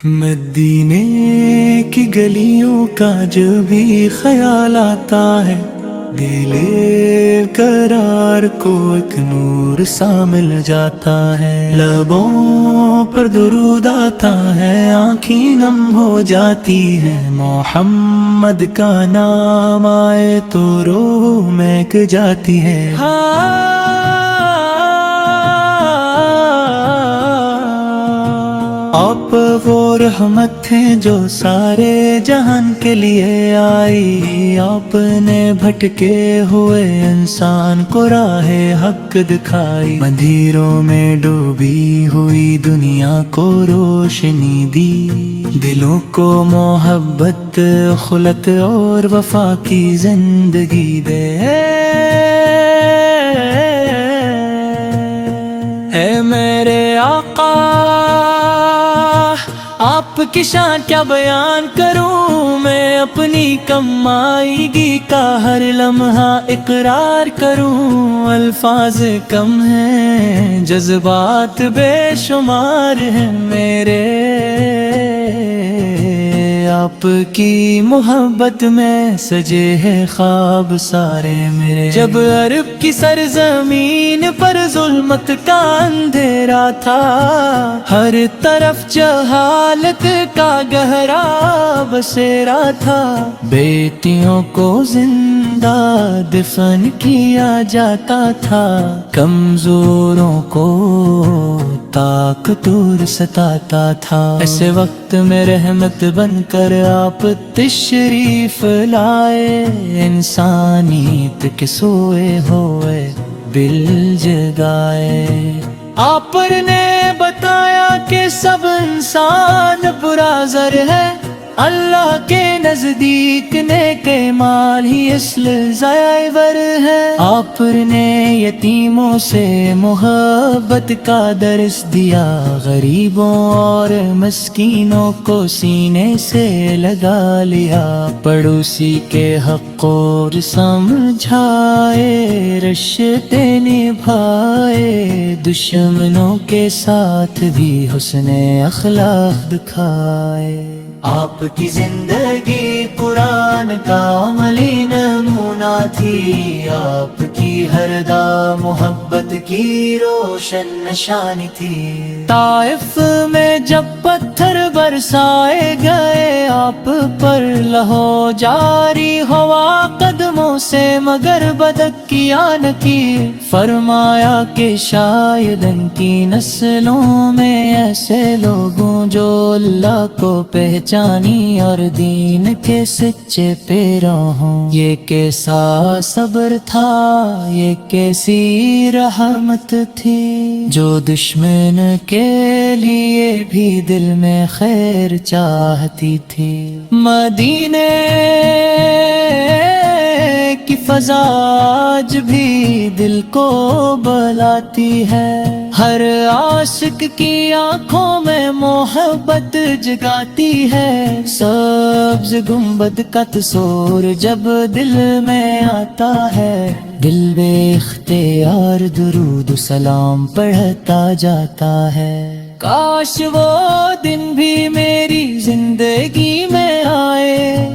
مدینے کی گلیوں کا جب بھی خیال آتا ہے، دل قرار کو ایک نور سا مل جاتا ہے۔ لبوں پر درود آتا ہے، آنکھیں نم ہو جاتی ہے۔ محمد کا نام آئے تو روح مہک جاتی ہے۔ آپ وہ رحمت تھے جو سارے جہان کے لیے آئی، آپ نے بھٹکے ہوئے انسان کو راہ حق دکھائی۔ مندروں میں ڈوبی ہوئی دنیا کو روشنی دی، دلوں کو محبت، خلت اور وفا کی زندگی دے۔ اے میرے آقا، آپ کی شان کیا بیان کروں میں، اپنی کمائیگی کا ہر لمحہ اقرار کروں۔ الفاظ کم ہیں، جذبات بے شمار ہیں میرے، آپ کی محبت میں سجے ہیں خواب سارے میرے۔ جب عرب کی سرزمین پر ظلمت کا اندھیرا تھا، ہر طرف جہالت کا گہرا بسیرا تھا، بیٹیوں کو زندہ دفن کیا جاتا تھا، کمزوروں کو طاقتور ستاتا تھا۔ ایسے وقت میں رحمت بن کر آپ تشریف لائے، انسانیت کے سوئے ہوئے دل جگائے۔ آپ نے بتایا کہ سب انسان برازر ہے، اللہ کے نزدیک نیک مال ہی اصل زیور ہے۔ آپ نے یتیموں سے محبت کا درس دیا، غریبوں اور مسکینوں کو سینے سے لگا لیا، پڑوسی کے حق اور سمجھائے، رشتے نبھائے، دشمنوں کے ساتھ بھی حسن اخلاق دکھائے۔ آپ کی زندگی قرآن کا عملی نمونہ تھی، آپ کی ہر دا محبت کی روشن نشانی تھی۔ طائف میں جب پتھر برسائے گئے آپ پر، لہو جاری ہوا قدموں سے مگر بدک کیا نہ کی، فرمایا کہ شاید ان کی نسلوں میں ایسے لوگوں جو اللہ کو پہچانی اور دین کے سچے پیروں ہوں۔ یہ کیسا صبر تھا، یہ کیسی رحمت تھی، جو دشمن کے لیے بھی دل میں خیر چاہتی تھی۔ مدینے کی فضا آج بھی دل کو بلاتی ہے، ہر عاشق کی آنکھوں میں محبت جگاتی ہے۔ سبز گنبد کا تصور جب دل میں آتا ہے، دل بے اختیار درود و سلام پڑھتا جاتا ہے۔ کاش وہ دن بھی میری زندگی میں آئے،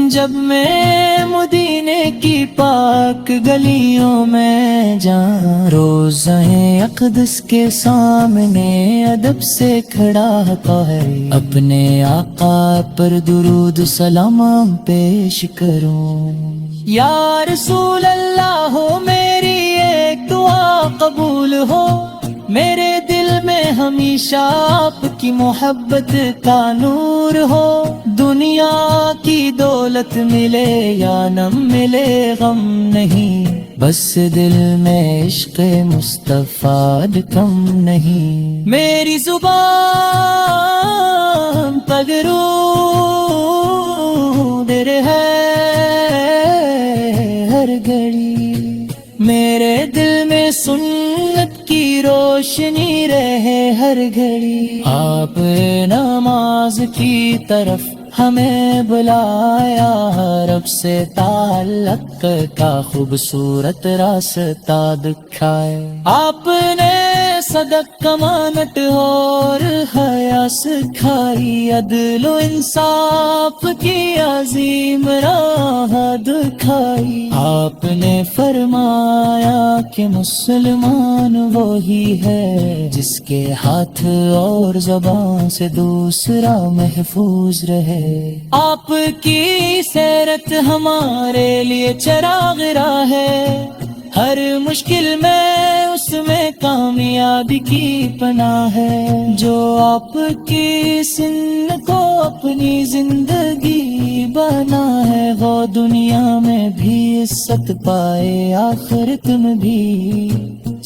جب میں مدینے کی پاک گلیوں میں جاؤں، روضہ اقدس کے سامنے ادب سے کھڑا کوئی اپنے آقا پر درود سلام پیش کروں۔ یا رسول اللہ ہو میری ایک دعا قبول ہو، میرے دل میں ہمیشہ آپ کی محبت کا نور ہو، دنیا کی دولت ملے یا نہ ملے غم نہیں، بس دل میں عشق مصطفیٰ کم نہیں۔ میری زبان پر درود ہے ہر گھڑی، میرے دل میں سنت کی روشنی رہے ہر گھڑی۔ آپ نماز کی طرف ہمیں بلایا، رب سے تعلق کا خوبصورت راستہ دکھائے۔ آپ نے صدق کمانت اور حیا سکھائی، عدل و انصاف کی عظیم راہ دکھائی۔ آپ نے فرمایا کہ مسلمان وہی ہے جس کے ہاتھ اور زبان سے دوسرا محفوظ رہے۔ آپ کی سیرت ہمارے لیے چراغ راہ ہے، ہر مشکل میں اس میں کامیابی کی پناہ ہے۔ جو آپ کی سنت کو اپنی زندگی بنا ہے، وہ دنیا میں بھی عزت پائے، آخرت میں بھی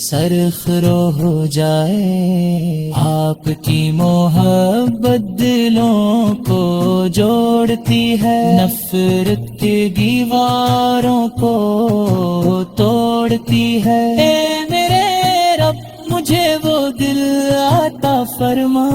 سرخرو ہو جائے۔ آپ کی محبت دلوں کو جوڑتی ہے، نفرت کی دیواروں کو توڑتی ہے۔ اے میرے رب مجھے وہ دل عطا فرما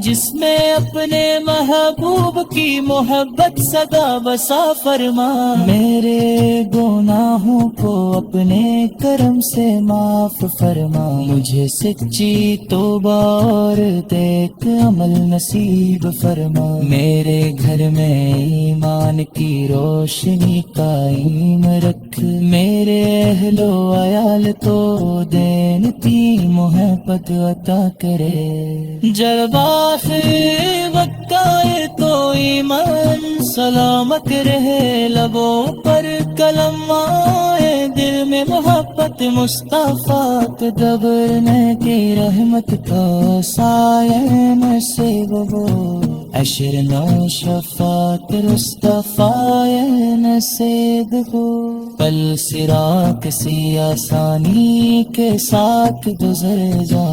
جس میں اپنے محبوب کی محبت سدا بسا فرما۔ میرے گناہوں کو اپنے کرم سے معاف فرما، مجھے سچی توبہ اور نیک عمل نصیب فرما۔ میرے گھر میں ایمان کی روشنی قائم رکھ، میرے اہل و عیال تو دینتی محبت عطا کرے۔ جب آخر وقت آئے تو ایمان سلامت رہے، لبوں پر کلم آئے، دل میں محبت مصطفیٰ کے دبرنے کی رحمت کا سایہ نصیب ہو، عشر نو شفاعت مصطفیٰ نصیب ہو۔ پل صراط سی آسانی کے ساتھ گزر جا،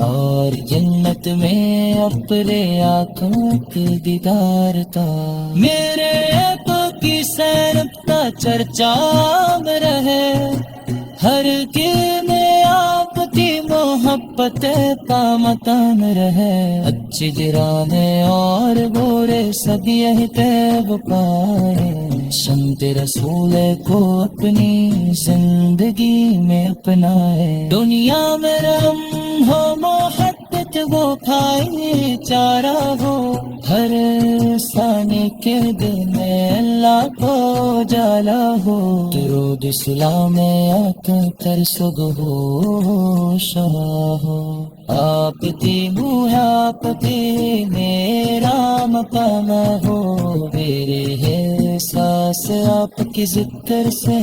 اور جنت میں اپنے آنکھوں کے دیدار کا۔ میرے تو کی سینت کا چرچا میں رہے، ہر دل میں آپ کی محبت پامتان رہے۔ اچھی جرانے اور برے سب یہی طیب پائے، سنت رسول کو اپنی زندگی میں اپنائے۔ دنیا میں رحم ہو محبت وہ بھائی چارہ ہو، ہر ثانی کے دل میں اللہ کو جالا ہو۔ درود اسلام آقا کر سگ ہو شاہ ہو، آپ کی آپ کی میرا مقام ہو، میرے ہے ساس آپ کی ذکر سے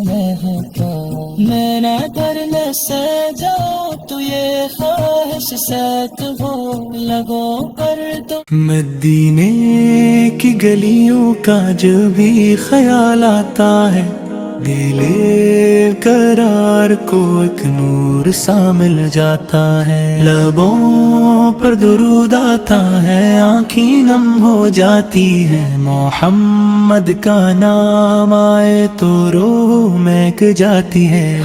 مہکا۔ میں نہ کرنے سے جاؤ تو یہ خواہش سیت ہو، لگو پر تو مدینے کی گلیوں کا جو بھی خیال آتا ہے، دل قرار کو ایک نور سا مل جاتا ہے۔ لبوں پر درود آتا ہے، آنکھیں نم ہو جاتی ہے، محمد کا نام آئے تو روح مہک جاتی ہے۔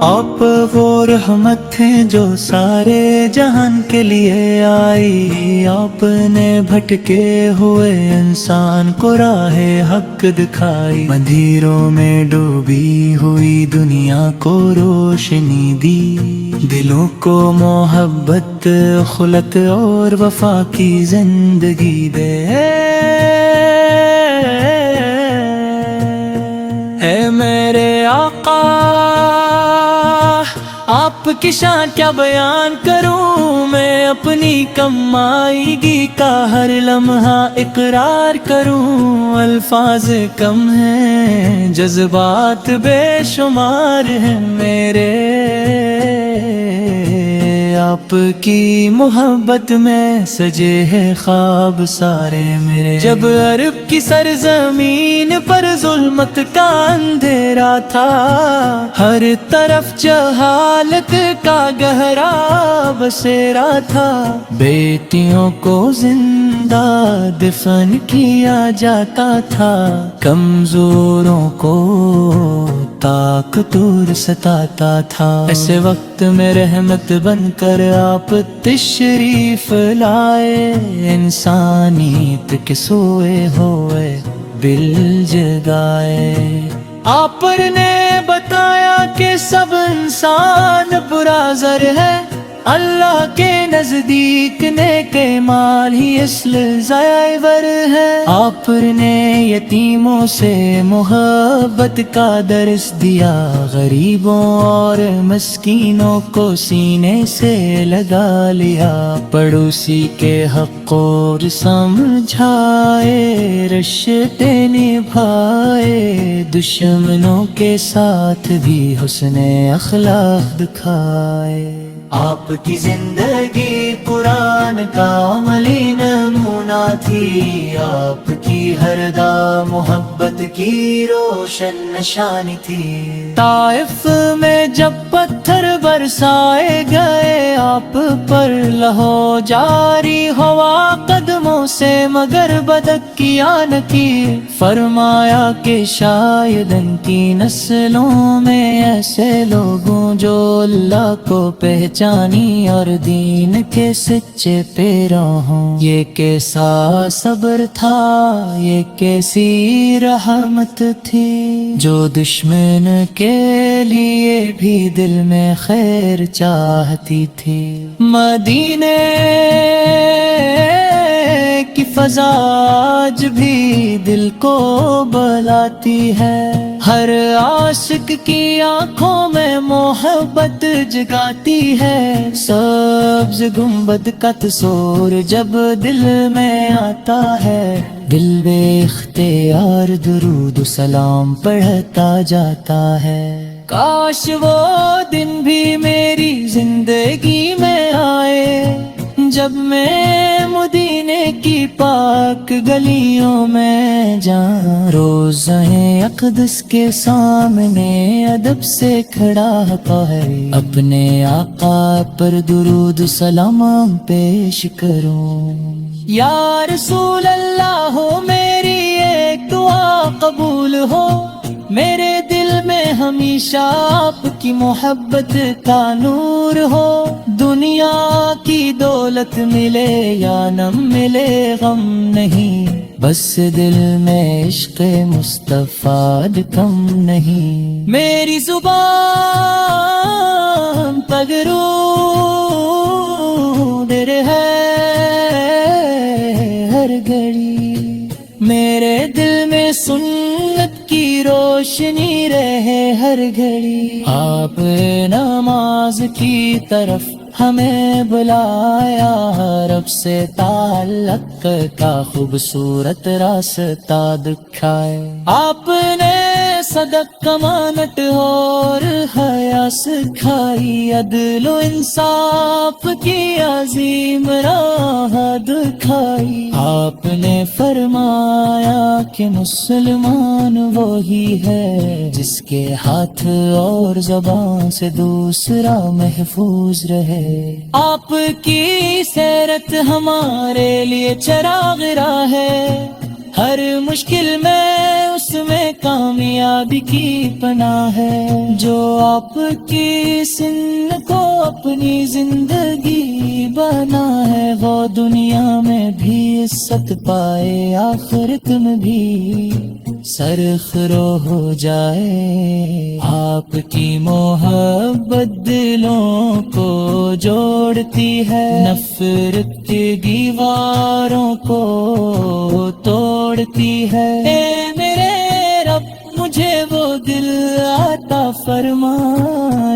آپ وہ رحمت ہیں جو سارے جہان کے لیے آئی، آپ نے بھٹکے ہوئے انسان کو راہ حق دکھائی، مندروں میں ڈوبی ہوئی دنیا کو روشنی دی، دلوں کو محبت خلت اور وفا کی زندگی دے۔ اے میرے آقا آپ کی شان کیا بیان کروں میں، اپنی کمائیگی کا ہر لمحہ اقرار کروں۔ الفاظ کم ہیں، جذبات بے شمار ہیں میرے، آپ کی محبت میں سجے ہیں خواب سارے میرے۔ جب عرب کی سرزمین پر ظلمت کا اندھیرا تھا، ہر طرف جہالت کا گہرا بسیرا تھا، بیٹیوں کو زندہ دفن کیا جاتا تھا، کمزوروں کو طاقتور ستاتا تھا۔ ایسے وقت میں رحمت بن کر آپ تشریف لائے، انسانیت کے سوئے ہوئے دل جگائے، آپ نے بتایا کہ سب انسان برا زر ہے، اللہ کے نزدیک نیک مال ہی اصل زیور ہے۔ آپ نے یتیموں سے محبت کا درس دیا، غریبوں اور مسکینوں کو سینے سے لگا لیا، پڑوسی کے حق اور سمجھائے، رشتے نبھائے، دشمنوں کے ساتھ بھی حسن اخلاق دکھائے۔ آپ کی زندگی قرآن کا عملی نمونہ تھی، آپ کی ہر دا محبت کی روشن نشانی تھی۔ طائف میں جب پتھر برسائے گئے آپ پر، لہو جاری ہوا قدموں سے مگر بدک کیا نہ کی، فرمایا کہ شاید ان کی نسلوں میں ایسے لوگوں جو اللہ کو پہچانی اور دین کے سچے پیرو ہوں۔ یہ کیسا صبر تھا، یہ کیسی رحمت تھی، جو دشمن کے لیے بھی دل میں خیر چاہتی تھی۔ مدینے کی فضا آج بھی دل کو بلاتی ہے، ہر عاشق کی آنکھوں میں محبت جگاتی ہے۔ سبز گنبد کا تصور جب دل میں آتا ہے، دل بے اختیار درود و سلام پڑھتا جاتا ہے۔ کاش وہ دن بھی میری زندگی میں آئے، جب میں مدینے کی پاک گلیوں میں جاؤں، روضہ اقدس کے سامنے ادب سے کھڑا ہے، اپنے آقا پر درود سلام پیش کروں۔ یا رسول اللہ ہو میری ایک دعا قبول ہو، میرے دل میں ہمیشہ آپ کی محبت کا نور ہو، دنیا کی دولت ملے یا نہ ملے غم نہیں، بس دل میں عشق مصطفیٰ کم نہیں۔ میری زبان پگرو در ہے ہر گھڑی، میرے دل میں سنت کی روشنی رہے ہر گھڑی۔ آپ نماز کی طرف ہمیں بلایا، رب سے تعلق کا خوبصورت راستہ دکھائے۔ آپ نے صدق امانت اور حیا سکھائی، عدل و انصاف کی عظیم راہ دکھائی۔ آپ نے فرمایا کہ مسلمان وہی ہے جس کے ہاتھ اور زبان سے دوسرا محفوظ رہے۔ آپ کی سیرت ہمارے لیے چراغ راہ ہے، ہر مشکل میں اس میں کامیابی کی پناہ ہے۔ جو آپ کی سن کو اپنی زندگی بنا ہے، وہ دنیا میں بھی عزت پائے، آخرت میں بھی سرخرو ہو جائے۔ آپ کی محبت دلوں کو جوڑتی ہے، نفرت کی دیواروں کو توڑتی ہے۔ اے میرے رب مجھے وہ دل عطا فرما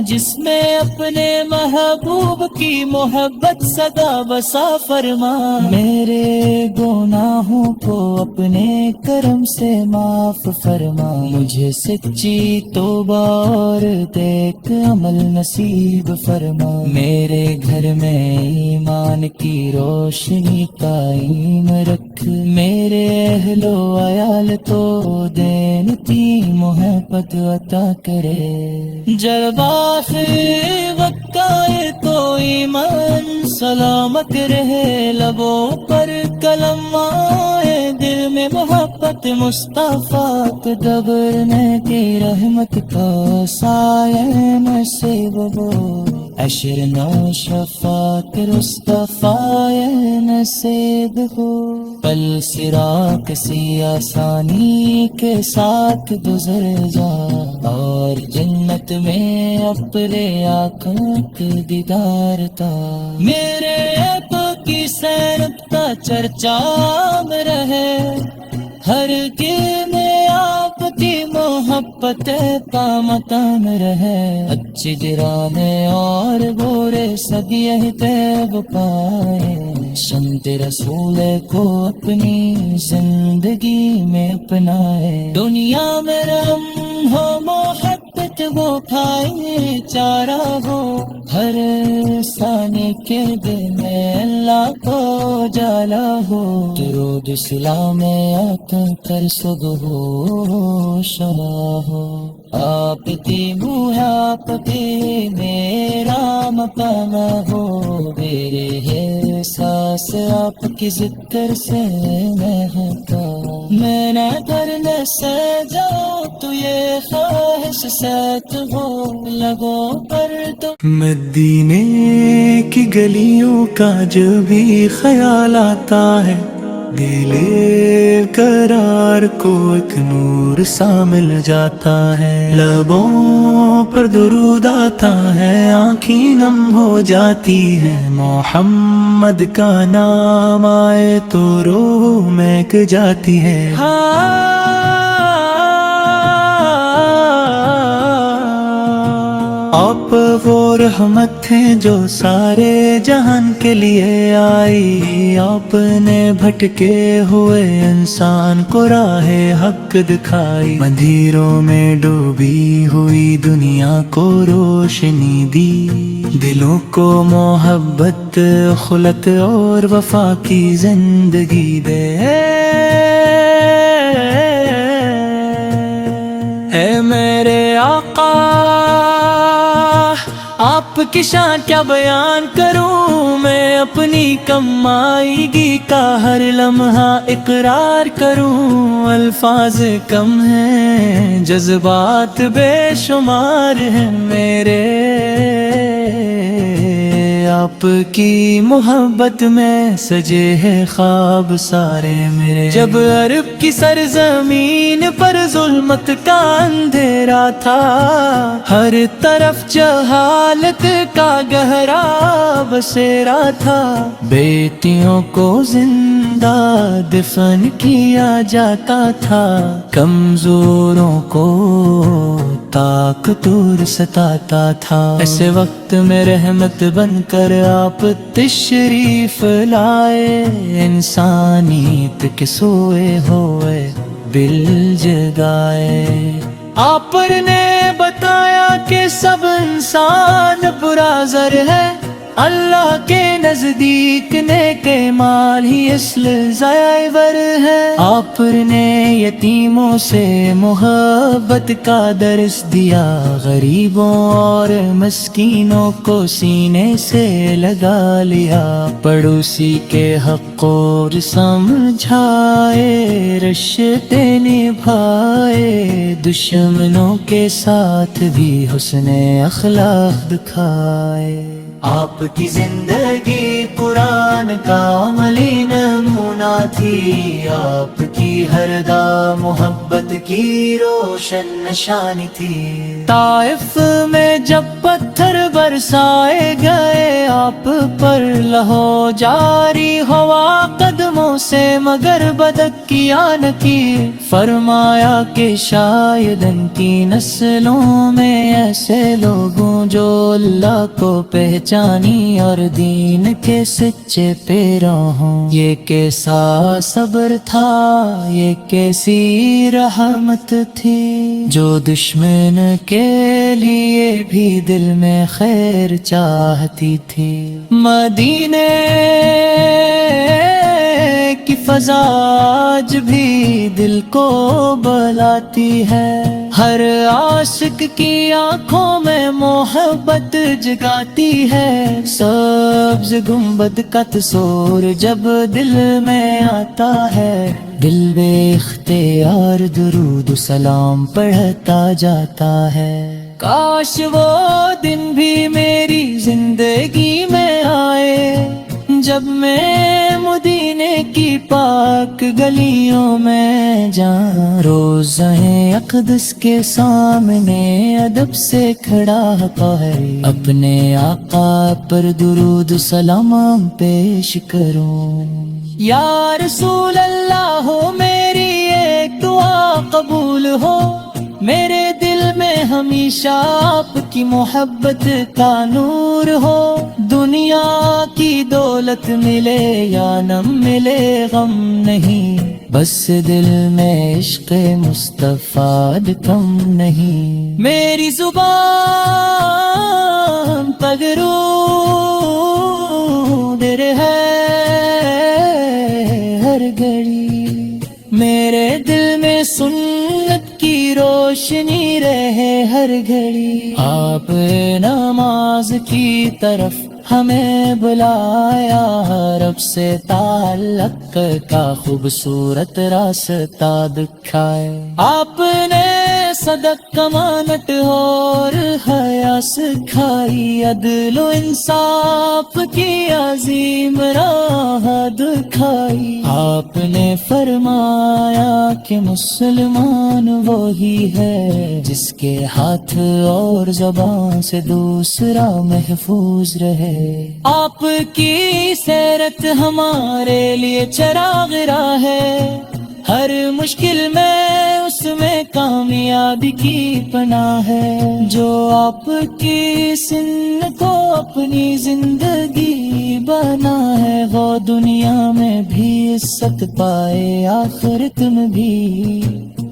جس میں اپنے محبوب کی محبت سدا بسا فرما۔ میرے گناہوں کو اپنے کرم سے معاف فرما، مجھے سچی توبہ اور نیک عمل نصیب فرما۔ میرے گھر میں ایمان کی روشنی قائم رکھ، میرے اہل و عیال تو دینتی محبت عطا کرے۔ جب آخر وقت آئے تو ایمان سلامت رہے، لبوں پر ہر کلم آئے دل میں محبت مصطفیٰ کے دبرنے کی رحمت کا سایہ نصیب ہو عشر نو شفاعت مصطفیٰ نصیب ہو پل صراط سی آسانی کے ساتھ گزر جا اور جنت میں اپنے آنکھوں کے دیدار تا میرے آقا کی سیرت کا چرچا میں رہے ہر دل میں آپ کی محبت پامتان رہے اچھی جرانے اور برے صدیہ طیب پائے سنت رسول کو اپنی زندگی میں اپنائے دنیا میں رحم ہو محبت وہ کھائے چارہ ہو ہر ثانی کے دل میں اللہ کو جالا ہو درود سلام آقا کر سب ہو شما ہو آپ کی منہ آپ کی میرا مقام ہو میرے ہے ساس آپ کی ذکر سے مہکا میں نہ کرنے سے جاؤں تو یہ خواہش سیت ہو لگوں پر تو مدینے کی گلیوں کا جو بھی خیال آتا ہے دل قرار کو ایک نور سا مل جاتا ہے لبوں پر درود آتا ہے آنکھیں نم ہو جاتی ہے محمد کا نام آئے تو روح مہک جاتی ہے آپ وہ رحمت ہیں جو سارے جہان کے لیے آئی آپ نے بھٹکے ہوئے انسان کو راہ حق دکھائی مندروں میں ڈوبی ہوئی دنیا کو روشنی دی دلوں کو محبت خلت اور وفا کی زندگی دے اے میرے آقا آپ کی شان کیا بیان کروں میں اپنی کمائیگی کا ہر لمحہ اقرار کروں الفاظ کم ہیں جذبات بے شمار ہیں میرے آپ کی محبت میں سجے ہیں خواب سارے میرے جب عرب کی سرزمین پر ظلمت کا اندھیرا تھا ہر طرف جہالت کا گہرا بسیرا تھا بیٹیوں کو زندہ دفن کیا جاتا تھا کمزوروں کو طاقتور ستاتا تھا ایسے وقت میں رحمت بن کر آپ تشریف لائے انسانیت کے سوئے ہوئے دل جگائے آپ نے بتایا کہ سب انسان برازر ہے اللہ کے نزدیک نیک مال ہی اصل زیور ہے آپ نے یتیموں سے محبت کا درس دیا غریبوں اور مسکینوں کو سینے سے لگا لیا پڑوسی کے حق اور سمجھائے رشتے نبھائے دشمنوں کے ساتھ بھی حسن اخلاق دکھائے آپ کی زندگی قرآن کا عملی نمونہ تھی آپ کی ہر دا محبت کی روشن نشانی تھی طائف میں جب پتھر برسائے گئے آپ پر لہو جاری ہوا قدموں سے مگر بدک کیا نہ کی فرمایا کہ شاید ان کی نسلوں میں ایسے لوگوں جو اللہ کو پہچانے اور دین کے سچے پیروں ہوں یہ کیسا صبر تھا یہ کیسی رحمت تھی جو دشمن کے لیے بھی دل میں خیر چاہتی تھی مدینے کی فضا آج بھی دل کو بلاتی ہے ہر عاشق کی آنکھوں میں محبت جگاتی ہے، سبز گنبد کا تصور جب دل میں آتا ہے، دل بے اختیار درود و سلام پڑھتا جاتا ہے۔ کاش وہ دن بھی میری زندگی میں آئے، جب میں مدینے کی پاک گلیوں میں جاؤں، روضہ اقدس کے سامنے ادب سے کھڑا ہے، اپنے آقا پر درود و سلام پیش کروں۔ یا رسول اللہ ہو میری ایک دعا قبول ہو، میرے دل میں ہمیشہ آپ کی محبت کا نور ہو، دنیا کی دولت ملے یا نہ ملے غم نہیں، بس دل میں عشق مصطفیٰ کم نہیں۔ میری زبان پگرو در ہے ہر گھڑی، میرے دل میں سنت کی روشنی رہے ہر گھڑی، آپ نماز کی طرف ہمیں بلایا، رب سے تعلق کا خوبصورت راستہ دکھائے، آپ نے صدق امانت اور حیا سکھائی، عدل و انصاف کی عظیم راہ دکھائی، آپ نے فرمایا کہ مسلمان وہی ہے جس کے ہاتھ اور زبان سے دوسرا محفوظ رہے، آپ کی سیرت ہمارے لیے چراغ راہ ہے، ہر مشکل میں اس میں کامیابی کی پناہ ہے، جو آپ کی سنت کو اپنی زندگی بنا ہے، وہ دنیا میں بھی عزت پائے آخرت میں بھی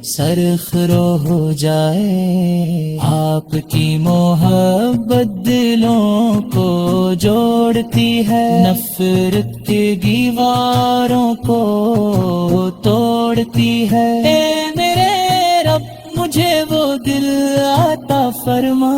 سرخرو ہو جائے، آپ کی محبت دلوں کو جوڑتی ہے، نفرت کی دیواروں کو توڑتی ہے، اے میرے رب مجھے وہ دل عطا فرما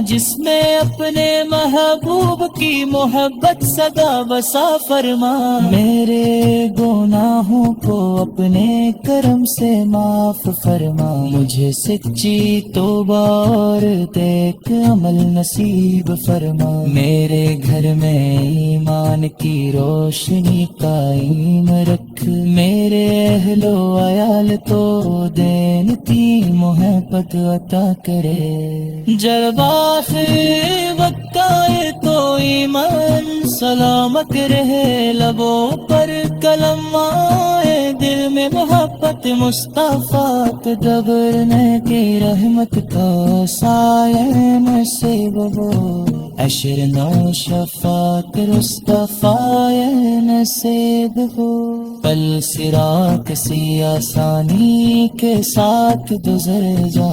جس میں اپنے محبوب کی محبت سدا بسا فرما، میرے گناہوں کو اپنے کرم سے معاف فرما، مجھے سچی توبہ اور نیک عمل نصیب فرما، میرے گھر میں ایمان کی روشنی قائم رکھ، میرے اہل و عیال تو دین کی محبت عطا کرے، جب آخر وقت آئے تو ایمان سلامت رہے، لبوں پر کلم آئے، دل میں محبت مصطفیٰ تدبرنے کی رحمت کا سایہ نصیب ہو، عشر نو شفاعت مصطفیٰ نصیب ہو، پل صراط سی آسانی کے ساتھ گزر جا،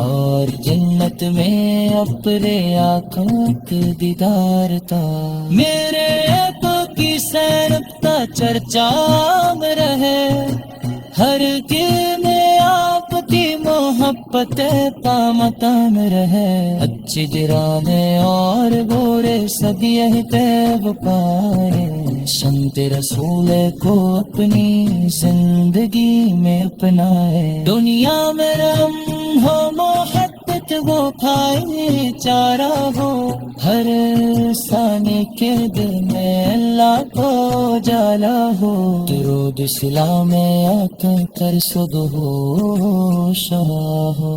اور جنت میں اپنے آنکھوں کے دیدار تا، میرے آقا کی سینبتا چرچا میں رہے، ہر دل میں آپ کی محبت پامتان رہے، اچھی جرانے اور برے سب یہی طیب پائے، سنت رسول کو اپنی زندگی میں اپنائے، دنیا میں رم ہو محبت وہ کھائے چارہ ہو، ہر ثانی کے دل میں اللہ کو جالا ہو، درود سلام آقا کر صبح ہو شاہ ہو،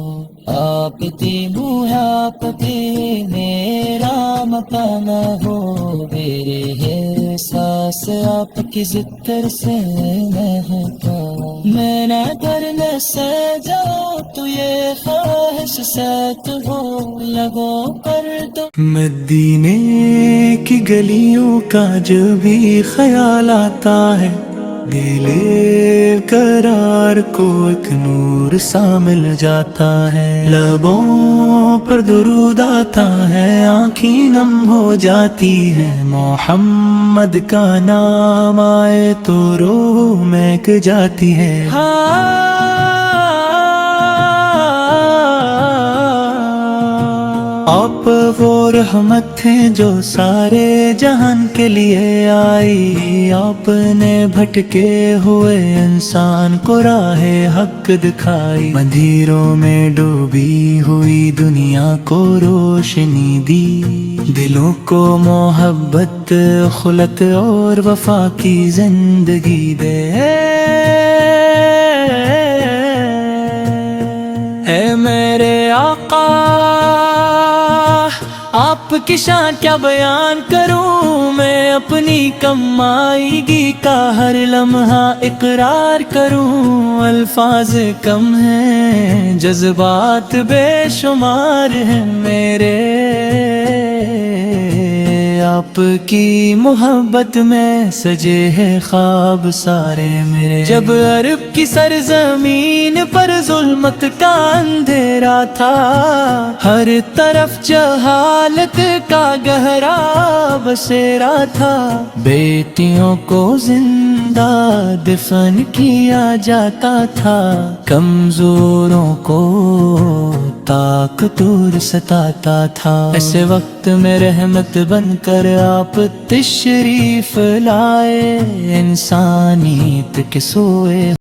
آپ کی بوہ آپ کی میرا مقام ہو، میرے ہے ساس آپ کی ذکر سے مہکا، میں نہ کرنے سے جاؤ تو یہ خواہش سیت ہو، لگو کر دو مدینے کی گلیوں کا جب بھی خیال آتا ہے، دل قرار کو ایک نور سا مل جاتا ہے، لبوں پر درود آتا ہے، آنکھیں نم ہو جاتی ہے، محمد کا نام آئے تو روح مہک جاتی ہے، آپ وہ رحمت تھے جو سارے جہان کے لیے آئی، آپ نے بھٹکے ہوئے انسان کو راہ حق دکھائی، مندروں میں ڈوبی ہوئی دنیا کو روشنی دی، دلوں کو محبت خلق اور وفا کی زندگی دے۔ اے میرے آقا آپ کی شان کیا بیان کروں میں، اپنی کمائیگی کا ہر لمحہ اقرار کروں، الفاظ کم ہیں جذبات بے شمار ہیں میرے، آپ کی محبت میں سجے ہیں خواب سارے میرے۔ جب عرب کی سرزمین پر ظلمت کا اندھیرا تھا، ہر طرف جہالت کا گہرا بسیرا تھا، بیٹیوں کو زندہ دفن کیا جاتا تھا، کمزوروں کو طاقتور ستاتا تھا، ایسے وقت میں رحمت بن کر آپ تشریف لائے، انسانیت کے سوئے